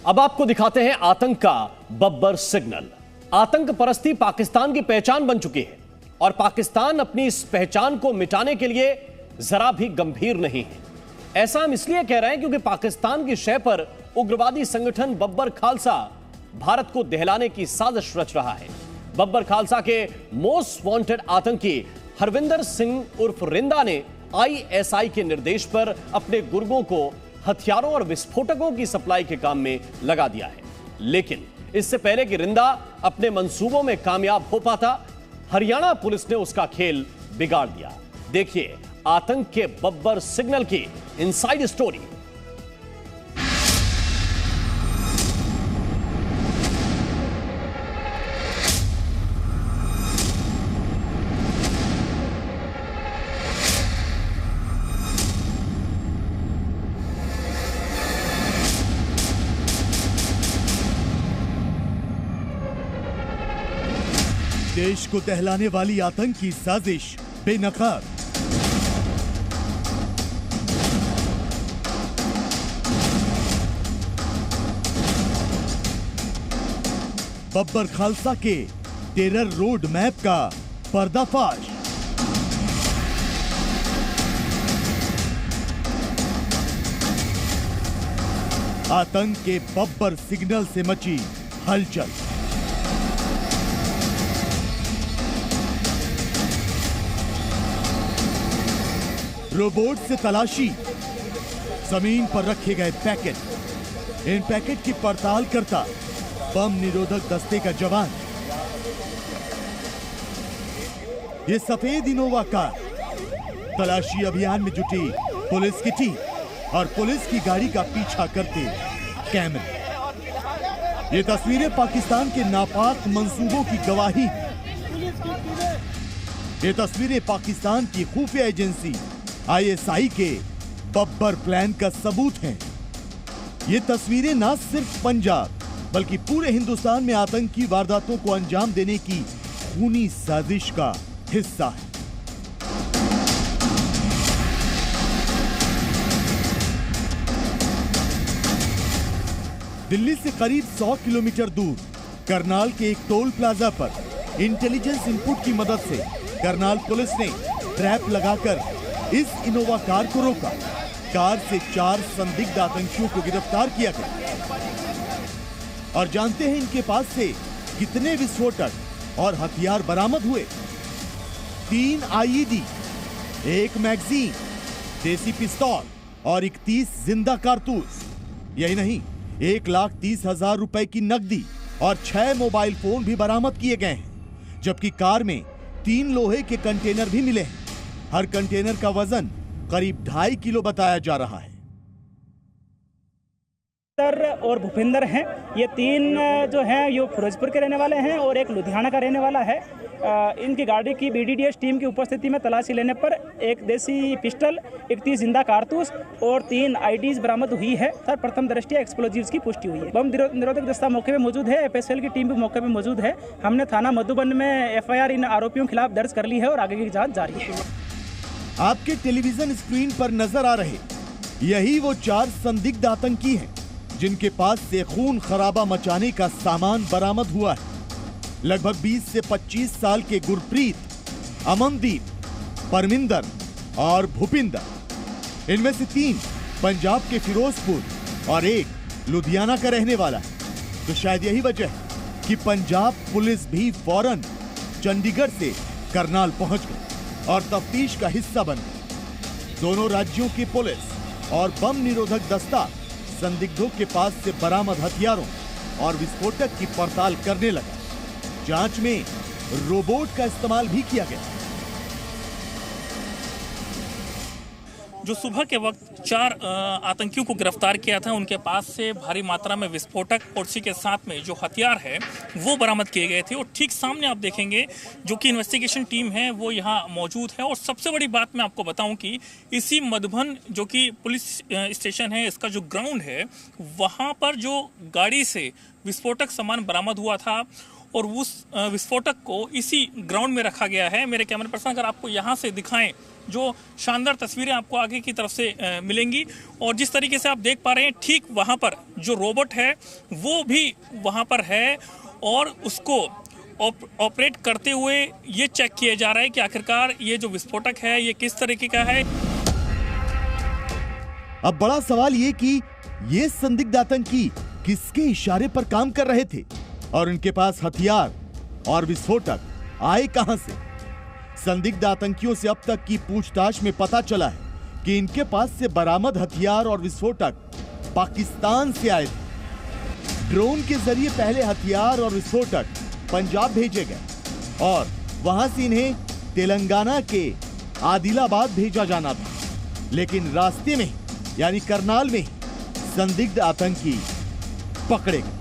अब आपको दिखाते हैं आतंक का बब्बर सिग्नल। आतंक परस्ती पाकिस्तान की पहचान बन चुकी है और पाकिस्तान अपनी इस पहचान को मिटाने के लिए जरा भी गंभीर नहीं है। ऐसा हम इसलिए कह रहे हैं क्योंकि पाकिस्तान की शय पर उग्रवादी संगठन बब्बर खालसा भारत को दहलाने की साजिश रच रहा है। बब्बर खालसा के मोस्ट वांटेड आतंकी हरविंदर सिंह उर्फ रिंदा ने आईएसआई के निर्देश पर अपने गुर्गों को हथियारों और विस्फोटकों की सप्लाई के काम में लगा दिया है। लेकिन इससे पहले कि रिंदा अपने मंसूबों में कामयाब हो पाता, हरियाणा पुलिस ने उसका खेल बिगाड़ दिया। देखिए आतंक के बब्बर सिग्नल की इनसाइड स्टोरी। देश को दहलाने वाली आतंक की साजिश बेनकाब। बब्बर खालसा के टेरर रोड मैप का पर्दाफाश। आतंक के बब्बर सिग्नल से मची हलचल। रोबोट से तलाशी, जमीन पर रखे गए पैकेट। इन पैकेट की पड़ताल करता बम निरोधक दस्ते का जवान। ये सफेद इनोवा कार तलाशी अभियान में जुटी पुलिस की टीम और पुलिस की गाड़ी का पीछा करते कैमरे। ये तस्वीरें पाकिस्तान के नापाक मंसूबों की गवाही हैं। ये तस्वीरें पाकिस्तान की खुफिया एजेंसी आईएसआई के बब्बर प्लान का सबूत हैं। ये तस्वीरें न सिर्फ पंजाब बल्कि पूरे हिंदुस्तान में आतंकी वारदातों को अंजाम देने की खूनी साजिश का हिस्सा है। दिल्ली से करीब 100 किलोमीटर दूर करनाल के एक टोल प्लाजा पर इंटेलिजेंस इनपुट की मदद से करनाल पुलिस ने ट्रैप लगाकर इस इनोवा कार को रोका। कार से 4 संदिग्ध आतंकियों को गिरफ्तार किया गया। और जानते हैं इनके पास से कितने विस्फोटक और हथियार बरामद हुए? 3 आईईडी, 1 मैगजीन, देसी पिस्तौल और 31 जिंदा कारतूस। यही नहीं, 1,30,000 रुपए की नकदी और 6 मोबाइल फोन भी बरामद किए गए हैं। जबकि कार में 3 लोहे के कंटेनर भी मिले हैं। हर कंटेनर का वजन करीब 2.5 किलो बताया जा रहा है। और भूपिंदर हैं, ये 3 जो हैं ये फिरोजपुर के रहने वाले हैं और एक लुधियाना का रहने वाला है। इनकी गाड़ी की बीडीडीएस टीम की उपस्थिति में तलाशी लेने पर 1 देसी पिस्टल, 31 जिंदा कारतूस और 3 आईडीज बरामद हुई है। सर प्रथम दृष्टया एक्सप्लोजिव्स की पुष्टि हुई है। बम निरोधक दस्ता मौके पे मौजूद है। एफएसएल की टीम भी मौके पे मौजूद है। हमने थाना मधुबन में एफआईआर इन आरोपियों के खिलाफ दर्ज कर ली है और आगे की जाँच जारी है। आपके टेलीविजन स्क्रीन पर नजर आ रहे यही वो 4 संदिग्ध आतंकी हैं जिनके पास से खून खराबा मचाने का सामान बरामद हुआ है। लगभग 20 से 25 साल के गुरप्रीत, अमनदीप, परमिंदर और भूपिंदर। इनमें से 3 पंजाब के फिरोजपुर और 1 लुधियाना का रहने वाला है। तो शायद यही वजह है कि पंजाब पुलिस भी फौरन चंडीगढ़ से करनाल पहुंच गई और तफ्तीश का हिस्सा बन गई। दोनों राज्यों की पुलिस और बम निरोधक दस्ता संदिग्धों के पास से बरामद हथियारों और विस्फोटक की पड़ताल करने लगा। जांच में रोबोट का इस्तेमाल भी किया गया। जो सुबह के वक्त 4 आतंकियों को गिरफ्तार किया था, उनके पास से भारी मात्रा में विस्फोटक और उसी के साथ में जो हथियार है वो बरामद किए गए थे। और ठीक सामने आप देखेंगे जो कि इन्वेस्टिगेशन टीम है वो यहाँ मौजूद है। और सबसे बड़ी बात मैं आपको बताऊं कि इसी मधुबन जो कि पुलिस स्टेशन है, इसका जो ग्राउंड है, वहाँ पर जो गाड़ी से विस्फोटक सामान बरामद हुआ था और उस विस्फोटक को इसी ग्राउंड में रखा गया है। मेरे कैमरा पर्सन अगर आपको यहाँ से दिखाएं, जो शानदार तस्वीरें आपको आगे की तरफ से मिलेंगी, और जिस तरीके से आप देख पा रहे हैं ठीक वहाँ पर जो रोबोट है वो भी वहाँ पर है, और उसको ऑपरेट करते हुए ये चेक किया जा रहा है कि आखिरकार ये जो विस्फोटक है ये किस तरीके का है। अब बड़ा सवाल ये कि ये संदिग्ध आतंकी किसके इशारे पर काम कर रहे थे और इनके पास हथियार और विस्फोटक आए कहां से। संदिग्ध आतंकियों से अब तक की पूछताछ में पता चला है कि इनके पास से बरामद हथियार और विस्फोटक पाकिस्तान से आए थे। ड्रोन के जरिए पहले हथियार और विस्फोटक पंजाब भेजे गए और वहां से इन्हें तेलंगाना के आदिलाबाद भेजा जाना था, लेकिन रास्ते में यानी करनाल में संदिग्ध आतंकी पकड़े गए।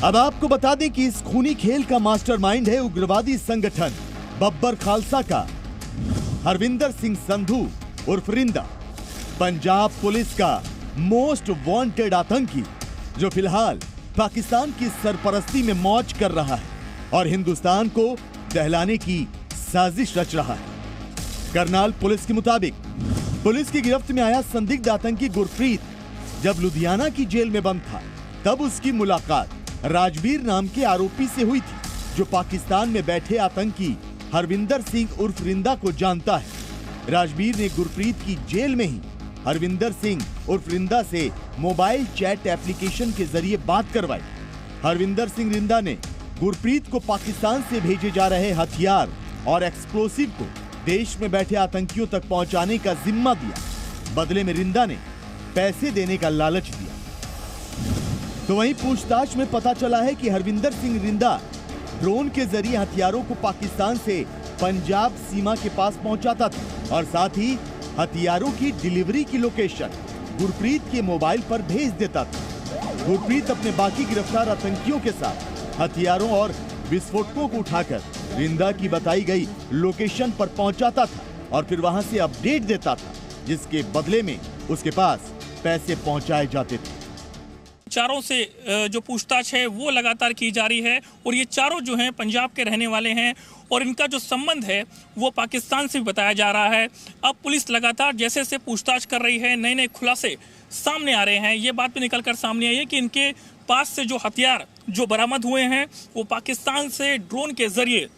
अब आपको बता दें कि इस खूनी खेल का मास्टरमाइंड है उग्रवादी संगठन बब्बर खालसा का हरविंदर सिंह संधू उर्फ रिंदा, पंजाब पुलिस का मोस्ट वांटेड आतंकी जो फिलहाल पाकिस्तान की सरपरस्ती में मौज कर रहा है और हिंदुस्तान को दहलाने की साजिश रच रहा है। करनाल पुलिस के मुताबिक पुलिस की गिरफ्त में आया संदिग्ध आतंकी गुरप्रीत जब लुधियाना की जेल में बंद था, तब उसकी मुलाकात राजवीर नाम के आरोपी से हुई थी, जो पाकिस्तान में बैठे आतंकी हरविंदर सिंह उर्फ रिंदा को जानता है। राजवीर ने गुरप्रीत की जेल में ही हरविंदर सिंह उर्फ रिंदा से मोबाइल चैट एप्लीकेशन के जरिए बात करवाई। हरविंदर सिंह रिंदा ने गुरप्रीत को पाकिस्तान से भेजे जा रहे हथियार और एक्सप्लोसिव को देश में बैठे आतंकियों तक पहुंचाने का जिम्मा दिया। बदले में रिंदा ने पैसे देने का लालच दिया। तो वहीं पूछताछ में पता चला है कि हरविंदर सिंह रिंदा ड्रोन के जरिए हथियारों को पाकिस्तान से पंजाब सीमा के पास पहुंचाता था और साथ ही हथियारों की डिलीवरी की लोकेशन गुरप्रीत के मोबाइल पर भेज देता था। गुरप्रीत अपने बाकी गिरफ्तार आतंकियों के साथ हथियारों और विस्फोटकों को उठाकर रिंदा की बताई गई लोकेशन पर पहुंचाता था और फिर वहां से अपडेट देता था, जिसके बदले में उसके पास पैसे पहुंचाए जाते थे। चारों से जो पूछताछ है वो लगातार की जा रही है और ये चारों जो हैं पंजाब के रहने वाले हैं और इनका जो संबंध है वो पाकिस्तान से भी बताया जा रहा है। अब पुलिस लगातार जैसे जैसे पूछताछ कर रही है, नए नए खुलासे सामने आ रहे हैं। ये बात भी निकलकर सामने आई है कि इनके पास से जो हथियार जो बरामद हुए हैं वो पाकिस्तान से ड्रोन के जरिए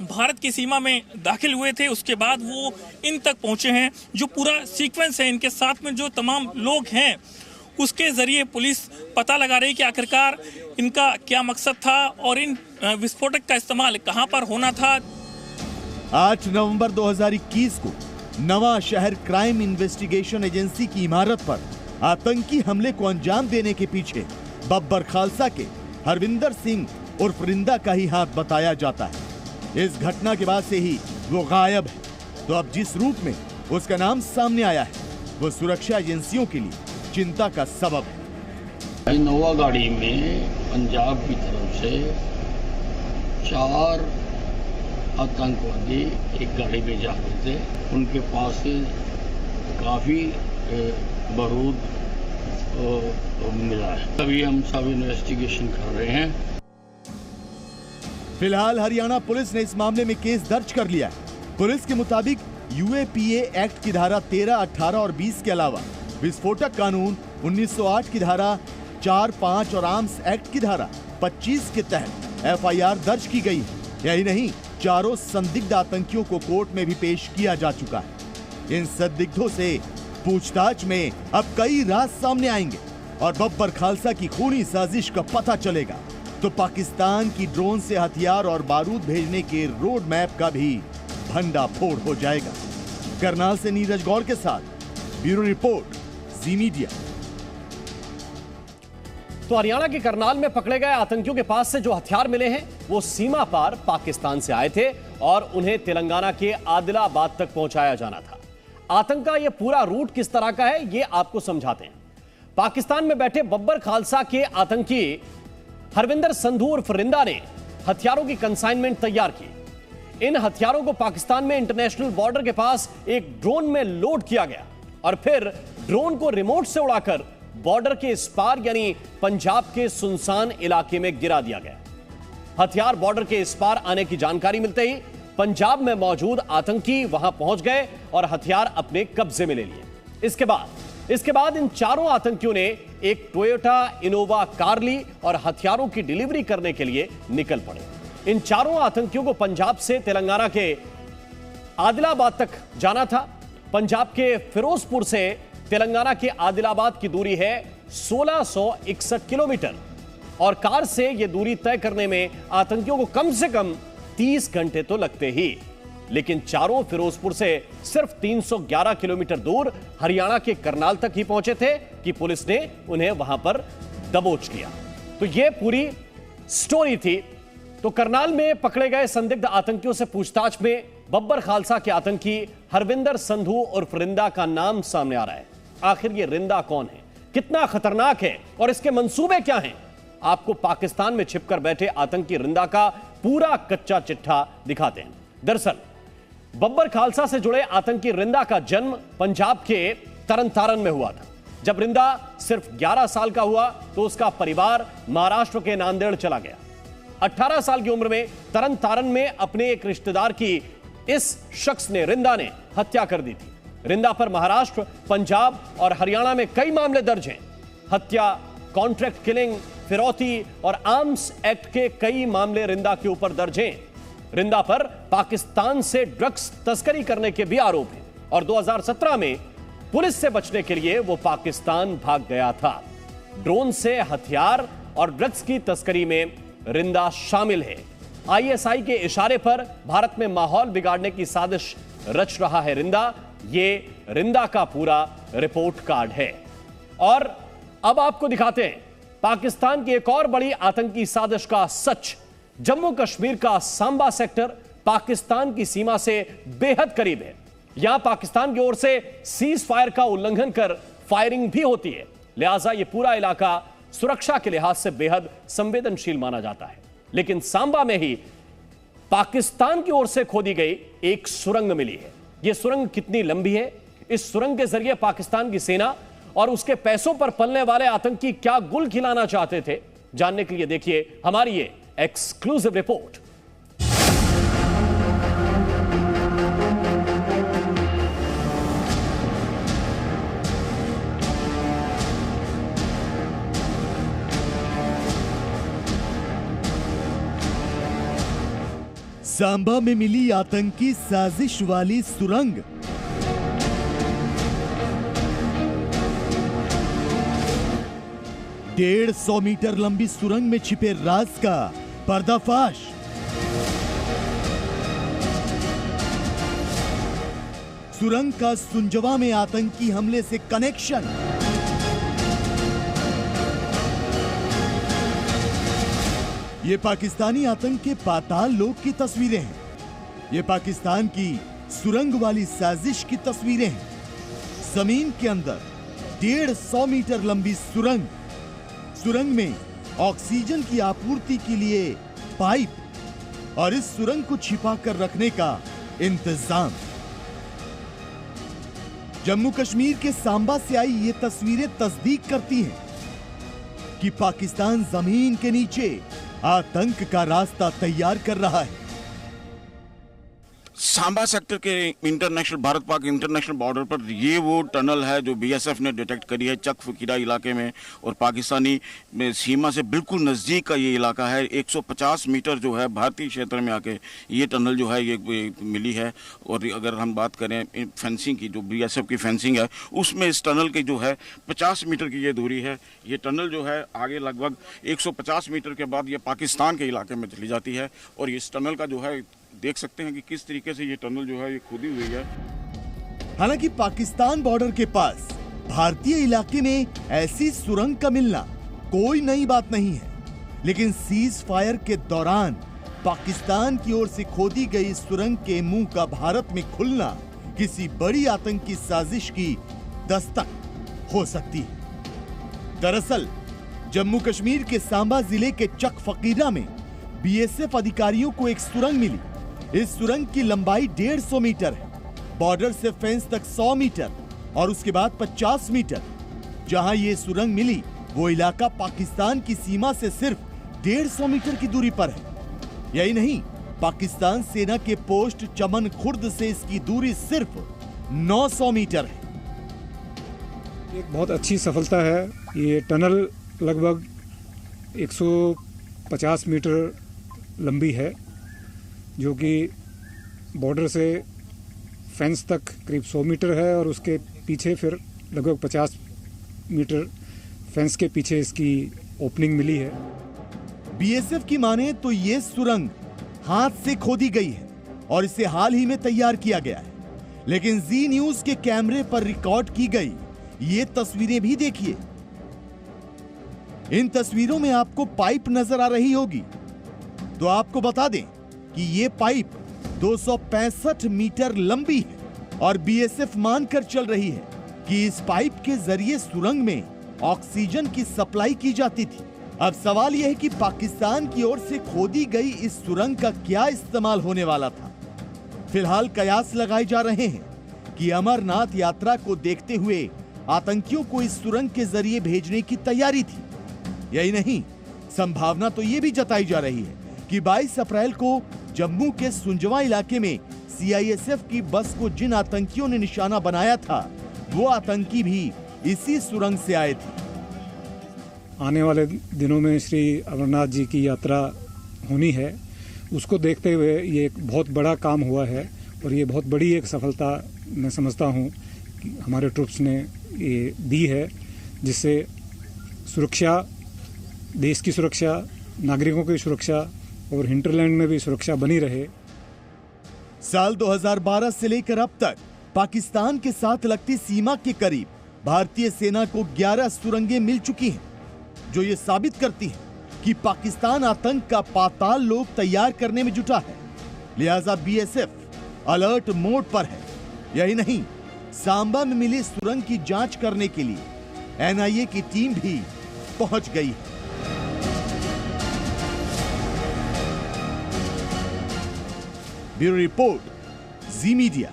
भारत की सीमा में दाखिल हुए थे, उसके बाद वो इन तक पहुंचे हैं। जो पूरा सीक्वेंस है, इनके साथ में जो तमाम लोग हैं उसके जरिए पुलिस पता लगा रही कि आखिरकार इनका क्या मकसद था और इन विस्फोटक का इस्तेमाल कहां पर होना था। 8 नवंबर 2021 को नवा शहर क्राइम इन्वेस्टिगेशन एजेंसी की इमारत पर आतंकी हमले को अंजाम देने के पीछे बब्बर खालसा के हरविंदर सिंह उर्फ रिंदा का ही हाथ बताया जाता है। इस घटना के बाद से ही वो गायब है। तो अब जिस रूप में उसका नाम सामने आया है वो सुरक्षा एजेंसियों के लिए चिंता का सबब है। इनोवा गाड़ी में पंजाब की तरफ से 4 आतंकवादी एक गाड़ी में जा रहे थे। उनके पास से काफ़ी बारूद मिला है। अभी हम सब इन्वेस्टिगेशन कर रहे हैं। फिलहाल हरियाणा पुलिस ने इस मामले में केस दर्ज कर लिया है। पुलिस के मुताबिक यूएपीए एक्ट की धारा 13, 18 और 20 के अलावा विस्फोटक कानून 1908 की धारा 4, 5 और आर्म्स एक्ट की धारा 25 के तहत एफआईआर दर्ज की गई है। यही नहीं, चारों संदिग्ध आतंकियों को कोर्ट में भी पेश किया जा चुका है। इन संदिग्धों से पूछताछ में अब कई राज सामने आएंगे और बब्बर खालसा की खूनी साजिश का पता चलेगा तो पाकिस्तान की ड्रोन से हथियार और बारूद भेजने के रोड मैप का भी भंडाफोड़ हो जाएगा। करनाल से नीरज गौर के साथ ब्यूरो रिपोर्ट, जी मीडिया। तो हरियाणा के करनाल में पकड़े गए आतंकियों के पास से जो हथियार मिले हैं वो सीमा पार पाकिस्तान से आए थे और उन्हें तेलंगाना के आदिलाबाद तक पहुंचाया जाना था। आतंक का यह पूरा रूट किस तरह का है ये आपको समझाते हैं। पाकिस्तान में बैठे बब्बर खालसा के आतंकी हरविंदर संधू उर्फ रिंदा ने हथियारों की कंसाइनमेंट तैयार की। इन हथियारों को पाकिस्तान में इंटरनेशनल बॉर्डर के पास एक ड्रोन में लोड किया गया और फिर ड्रोन को रिमोट से उड़ाकर बॉर्डर के इस पार यानी पंजाब के सुनसान इलाके में गिरा दिया गया। हथियार बॉर्डर के इस पार आने की जानकारी मिलते ही पंजाब में मौजूद आतंकी वहां पहुंच गए और हथियार अपने कब्जे में ले लिए। इसके बाद इन चारों आतंकियों ने एक टोयोटा इनोवा कार ली और हथियारों की डिलीवरी करने के लिए निकल पड़े। इन चारों आतंकियों को पंजाब से तेलंगाना के आदिलाबाद तक जाना था। पंजाब के फिरोजपुर से तेलंगाना के आदिलाबाद की दूरी है 1661 किलोमीटर और कार से यह दूरी तय करने में आतंकियों को कम से कम 30 घंटे तो लगते ही, लेकिन चारों फिरोजपुर से सिर्फ 311 किलोमीटर दूर हरियाणा के करनाल तक ही पहुंचे थे कि पुलिस ने उन्हें वहां पर दबोच लिया। तो यह पूरी स्टोरी थी। तो करनाल में पकड़े गए संदिग्ध आतंकियों से पूछताछ में बब्बर खालसा के आतंकी हरविंदर संधू उर्फ रिंदा का नाम सामने आ रहा है। आखिर ये रिंदा कौन है, कितना खतरनाक है और इसके मंसूबे क्या हैं? आपको पाकिस्तान में छिपकर बैठे आतंकी रिंदा का पूरा कच्चा चिट्ठा दिखाते हैं। दरअसल बब्बर खालसा से जुड़े आतंकी रिंदा का जन्म पंजाब के तरन तारन में हुआ था। जब रिंदा सिर्फ 11 साल का हुआ तो उसका परिवार महाराष्ट्र के नांदेड़ चला गया। 18 साल की उम्र में तरन तारन में अपने एक रिश्तेदार की इस शख्स ने, रिंदा ने, हत्या कर दी थी। रिंदा पर महाराष्ट्र, पंजाब और हरियाणा में कई मामले दर्ज हैं। हत्या, कॉन्ट्रैक्ट किलिंग, फिरौती और आर्म्स एक्ट के कई मामले रिंदा के ऊपर दर्ज हैं। रिंदा पर पाकिस्तान से ड्रग्स तस्करी करने के भी आरोप हैं और 2017 में पुलिस से बचने के लिए वो पाकिस्तान भाग गया था। ड्रोन से हथियार और ड्रग्स की तस्करी में रिंदा शामिल है। आईएसआई के इशारे पर भारत में माहौल बिगाड़ने की साजिश रच रहा है रिंदा। ये रिंदा का पूरा रिपोर्ट कार्ड है। और अब आपको दिखाते हैं पाकिस्तान की एक और बड़ी आतंकी साजिश का सच। जम्मू कश्मीर का सांबा सेक्टर पाकिस्तान की सीमा से बेहद करीब है। यहां पाकिस्तान की ओर से सीज फायर का उल्लंघन कर फायरिंग भी होती है, लिहाजा यह पूरा इलाका सुरक्षा के लिहाज से बेहद संवेदनशील माना जाता है। लेकिन सांबा में ही पाकिस्तान की ओर से खोदी गई एक सुरंग मिली है। यह सुरंग कितनी लंबी है, इस सुरंग के जरिए पाकिस्तान की सेना और उसके पैसों पर पलने वाले आतंकी क्या गुल खिलाना चाहते थे, जानने के लिए देखिए हमारी ये एक्सक्लूसिव रिपोर्ट। सांबा में मिली आतंकी साजिश वाली सुरंग। डेढ़ 100 मीटर लंबी सुरंग में छिपे राज का पर्दाफाश। सुरंग का सुंजवा में आतंकी हमले से कनेक्शन। ये पाकिस्तानी आतंक के पाताल लोक की तस्वीरें हैं। ये पाकिस्तान की सुरंग वाली साजिश की तस्वीरें हैं। जमीन के अंदर 150 मीटर लंबी सुरंग। सुरंग में ऑक्सीजन की आपूर्ति के लिए पाइप और इस सुरंग को छिपाकर रखने का इंतजाम। जम्मू कश्मीर के सांबा से आई ये तस्वीरें तस्दीक करती हैं कि पाकिस्तान जमीन के नीचे आतंक का रास्ता तैयार कर रहा है। सांबा सेक्टर के international Bharat Pak international border पर ये वो टनल है जो बीएसएफ ने डिटेक्ट करी है चक फकीरा इलाके में, और पाकिस्तानी सीमा से बिल्कुल नज़दीक का ये इलाका है। 150 मीटर जो है भारतीय क्षेत्र में आके ये टनल जो है ये मिली है। और अगर हम बात करें फेंसिंग की, जो बीएसएफ की फेंसिंग है, उसमें इस टनल की जो है 50 मीटर की ये दूरी है। ये टनल जो है आगे लगभग 150 मीटर के बाद ये पाकिस्तान के इलाके में चली जाती है। और इस टनल का जो है देख सकते हैं कि किस तरीके से ये टनल जो है ये खोदी हुई है। हालांकि पाकिस्तान बॉर्डर के पास भारतीय इलाके में ऐसी सुरंग का मिलना कोई नई बात नहीं है, लेकिन सीज फायर के दौरान पाकिस्तान की ओर से खोदी गई सुरंग के मुंह का भारत में खुलना किसी बड़ी आतंकी साजिश की दस्तक हो सकती है। दरअसल जम्मू कश्मीर के सांबा जिले के चक फकीरा में बीएसएफ अधिकारियों को एक सुरंग मिली। इस सुरंग की लंबाई 150 मीटर है। बॉर्डर से फेंस तक 100 मीटर और उसके बाद 50 मीटर। जहां ये सुरंग मिली वो इलाका पाकिस्तान की सीमा से सिर्फ 150 मीटर की दूरी पर है। यही नहीं, पाकिस्तान सेना के पोस्ट चमन खुर्द से इसकी दूरी सिर्फ 900 मीटर है। एक बहुत अच्छी सफलता है। ये टनल लगभग 150 मीटर लंबी है, जो कि बॉर्डर से फेंस तक करीब 100 मीटर है और उसके पीछे फिर लगभग 50 मीटर फेंस के पीछे इसकी ओपनिंग मिली है। बीएसएफ की माने तो ये सुरंग हाथ से खोदी गई है और इसे हाल ही में तैयार किया गया है, लेकिन जी न्यूज के कैमरे पर रिकॉर्ड की गई ये तस्वीरें भी देखिए। इन तस्वीरों में आपको पाइप नजर आ रही होगी, तो आपको बता दें कि ये पाइप 265 मीटर लंबी है और बीएसएफ मानकर चल रही है कि इस पाइप के जरिए सुरंग में ऑक्सीजन की सप्लाई की जाती थी। अब सवाल यह है कि पाकिस्तान की ओर से खोदी गई इस सुरंग का क्या इस्तेमाल होने वाला था। फिलहाल कयास लगाए जा रहे हैं कि अमरनाथ यात्रा को देखते हुए आतंकियों को इस सुरंग के जरिए भेजने की तैयारी थी। यही नहीं, संभावना तो ये भी जताई जा रही है कि 22 अप्रैल को जम्मू के सुंजवा इलाके में सीआईएसएफ की बस को जिन आतंकियों ने निशाना बनाया था, वो आतंकी भी इसी सुरंग से आए थे। आने वाले दिनों में श्री अमरनाथ जी की यात्रा होनी है, उसको देखते हुए ये एक बहुत बड़ा काम हुआ है और ये बहुत बड़ी एक सफलता मैं समझता हूँ कि हमारे ट्रूप्स ने ये दी है, जिससे सुरक्षा, देश की सुरक्षा, नागरिकों की सुरक्षा और हिंटरलैंड में भी सुरक्षा बनी रहे। साल 2012 से लेकर अब तक पाकिस्तान के साथ लगती सीमा के करीब भारतीय सेना को 11 सुरंगें मिल चुकी हैं, जो ये साबित करती है कि पाकिस्तान आतंक का पाताल लोक तैयार करने में जुटा है। लिहाजा बीएसएफ अलर्ट मोड पर है। यही नहीं, सांबा में मिली सुरंग की जांच करने के लिए एनआईए की टीम भी पहुंच गई है। ब्यूरो रिपोर्ट, जी मीडिया।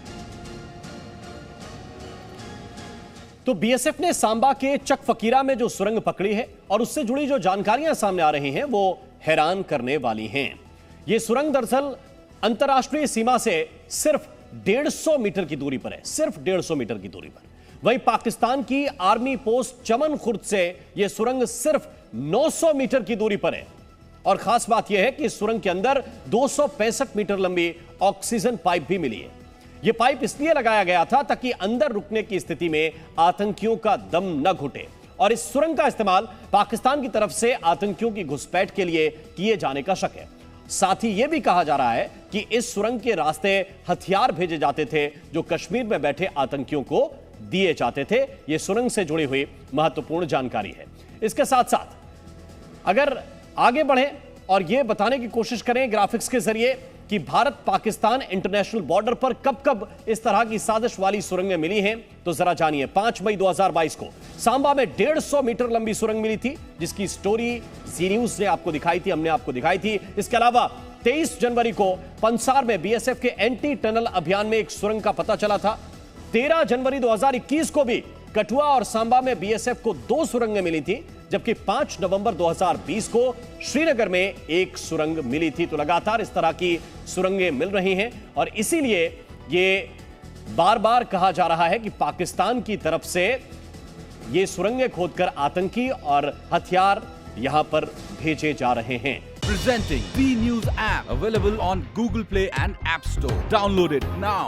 तो बीएसएफ ने सांबा के चक फकीरा में जो सुरंग पकड़ी है और उससे जुड़ी जो जानकारियां सामने आ रही हैं, वो हैरान करने वाली हैं। ये सुरंग दरअसल अंतर्राष्ट्रीय सीमा से सिर्फ 150 मीटर की दूरी पर है, सिर्फ 150 मीटर की दूरी पर। वहीं पाकिस्तान की आर्मी पोस्ट चमन खुर्द से यह सुरंग सिर्फ 900 मीटर की दूरी पर है। और खास बात यह है कि इस सुरंग के अंदर 265 मीटर लंबी ऑक्सीजन पाइप भी मिली है। यह पाइप इसलिए लगाया गया था ताकि अंदर रुकने की स्थिति में आतंकियों का दम न घुटे, और इस सुरंग का इस्तेमाल पाकिस्तान की तरफ से आतंकियों की घुसपैठ के लिए किए जाने का शक है। साथ ही यह भी कहा जा रहा है कि इस सुरंग के रास्ते हथियार भेजे जाते थे जो कश्मीर में बैठे आतंकियों को दिए जाते थे। यह सुरंग से जुड़ी हुई महत्वपूर्ण जानकारी है। इसके साथ साथ अगर आगे बढ़ें और यह बताने की कोशिश करें ग्राफिक्स के जरिए कि भारत पाकिस्तान इंटरनेशनल बॉर्डर पर कब कब इस तरह की साजिश वाली सुरंगें मिली हैं, तो जरा जानिए। 5 मई 2022 को सांबा में 150 मीटर लंबी सुरंग मिली थी, जिसकी स्टोरी जी न्यूज ने आपको दिखाई थी, हमने आपको दिखाई थी। इसके अलावा 23 जनवरी को पंसार में बीएसएफ के एंटी टनल अभियान में एक सुरंग का पता चला था। 13 जनवरी 2021 को भी कठुआ और सांबा में बीएसएफ को 2 सुरंगें मिली थी, जबकि 5 नवंबर 2020 को श्रीनगर में एक सुरंग मिली थी। तो लगातार इस तरह की सुरंगें मिल रही हैं और इसीलिए ये बार बार कहा जा रहा है कि पाकिस्तान की तरफ से ये सुरंगें खोदकर आतंकी और हथियार यहां पर भेजे जा रहे हैं। Presenting B News app available on Google Play and App Store. Download it now.